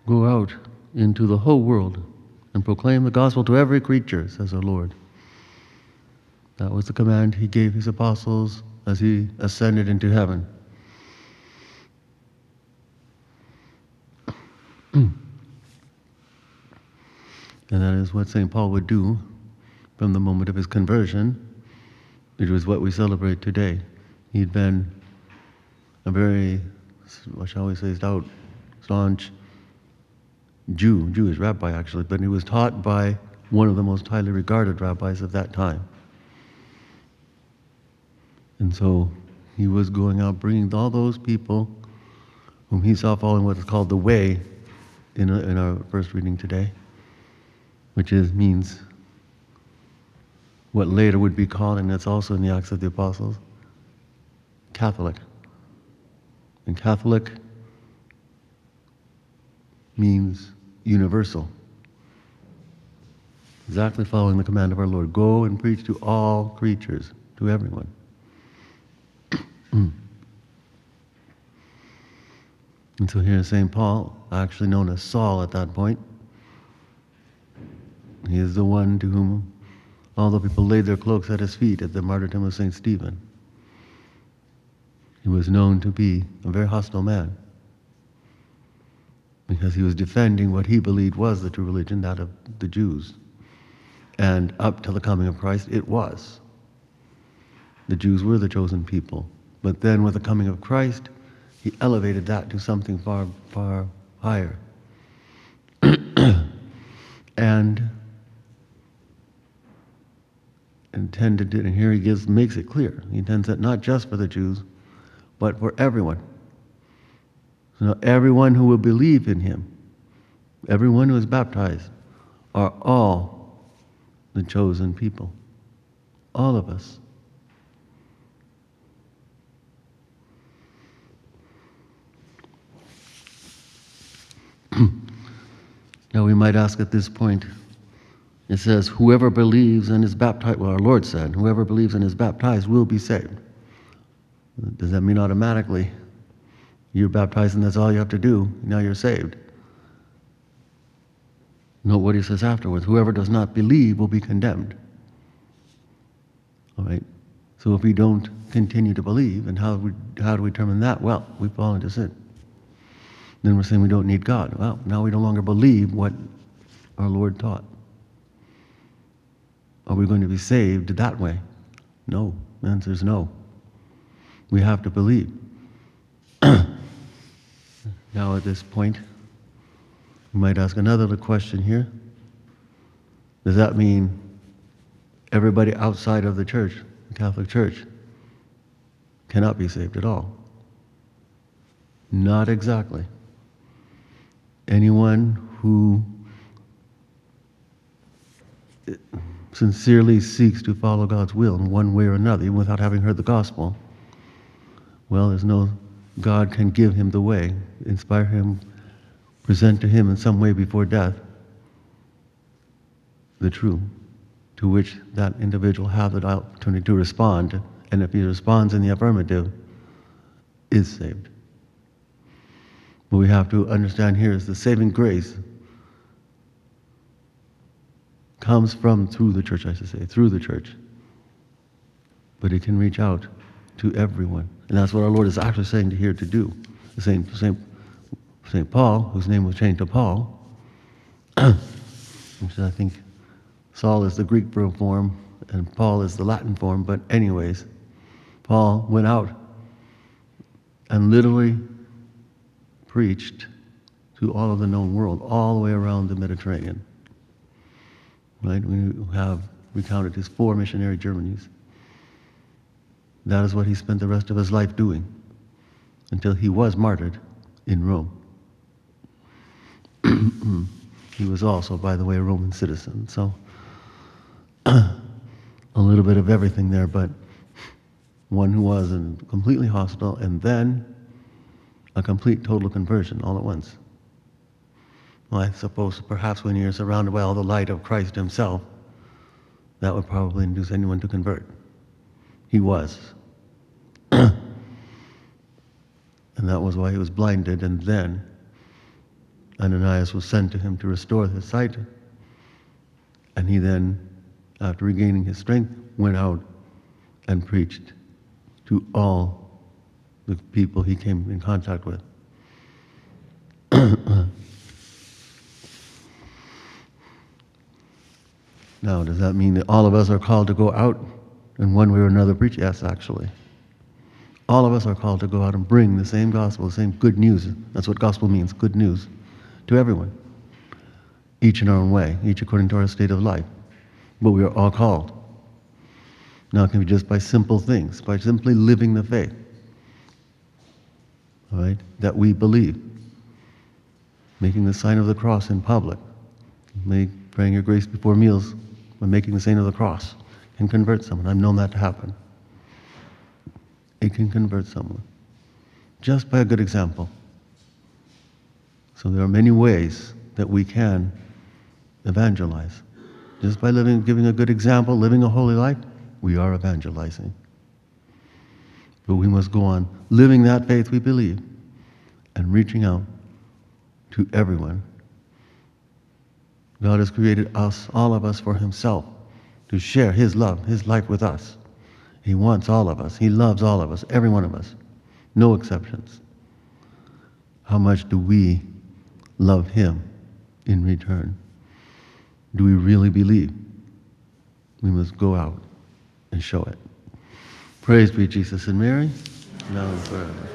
Go out into the whole world and proclaim the gospel to every creature, says our Lord. That was the command he gave his apostles as he ascended into heaven. And that is what St. Paul would do from the moment of his conversion, which was what we celebrate today. He'd been a very, what shall we say, staunch Jewish rabbi actually, but he was taught by one of the most highly regarded rabbis of that time. And so he was going out bringing all those people whom he saw following what is called the way in our first reading today, which means what later would be called, and that's also in the Acts of the Apostles, Catholic. And Catholic means universal. Exactly following the command of our Lord. Go and preach to all creatures, to everyone. And so here is St. Paul, actually known as Saul at that point. He is the one to whom all the people laid their cloaks at his feet at the martyrdom of St. Stephen. He was known to be a very hostile man because he was defending what he believed was the true religion, that of the Jews. And up till the coming of Christ, it was. The Jews were the chosen people. But then with the coming of Christ, he elevated that to something far, far higher. And intended it, and here he makes it clear. He intends that not just for the Jews, but for everyone. So everyone who will believe in him, everyone who is baptized, are all the chosen people. All of us. Now we might ask at this point, it says, whoever believes and is baptized, well, our Lord said, whoever believes and is baptized will be saved. Does that mean automatically you're baptized and that's all you have to do, now you're saved? Note what he says afterwards, whoever does not believe will be condemned. All right, so if we don't continue to believe, and how do we determine that? Well, we fall into sin. Then we're saying we don't need God. Well, now we no longer believe what our Lord taught. Are we going to be saved that way? No. The answer is no. We have to believe. Now at this point, we might ask another question here. Does that mean everybody outside of the church, the Catholic Church, cannot be saved at all? Not exactly. Anyone who sincerely seeks to follow God's will in one way or another, even without having heard the gospel, well, God can give him the way, inspire him, present to him in some way before death the truth, to which that individual has the opportunity to respond, and if he responds in the affirmative, is saved. What we have to understand here is the saving grace comes through the church, through the church. But it can reach out to everyone. And that's what our Lord is actually saying here to do. St. Paul, whose name was changed to Paul, which I think Saul is the Greek form and Paul is the Latin form, but anyways, Paul went out and literally preached to all of the known world, all the way around the Mediterranean. Right? We have recounted his 4 missionary journeys. That is what he spent the rest of his life doing until he was martyred in Rome. He was also, by the way, a Roman citizen, so a little bit of everything there, but one who was completely hostile and then a complete total conversion all at once. Well, I suppose perhaps when you're surrounded by all the light of Christ himself, that would probably induce anyone to convert. He was. And that was why he was blinded and then Ananias was sent to him to restore his sight. And he then, after regaining his strength, went out and preached to all the people he came in contact with. Now, does that mean that all of us are called to go out in one way or another preach? Yes, actually. All of us are called to go out and bring the same gospel, the same good news. That's what gospel means, good news, to everyone. Each in our own way, each according to our state of life. But we are all called. Now it can be just by simple things, by simply living the faith, all right, that we believe. Making the sign of the cross in public. Praying your grace before meals by making the sign of the cross can convert someone. I've known that to happen. It can convert someone. Just by a good example. So there are many ways that we can evangelize. Just by giving a good example, living a holy life, we are evangelizing. But we must go on living that faith we believe and reaching out to everyone. God has created us, all of us, for himself, to share his love, his life with us. He wants all of us. He loves all of us, every one of us. No exceptions. How much do we love him in return? Do we really believe? We must go out and show it. Praise be Jesus and Mary, now and forever.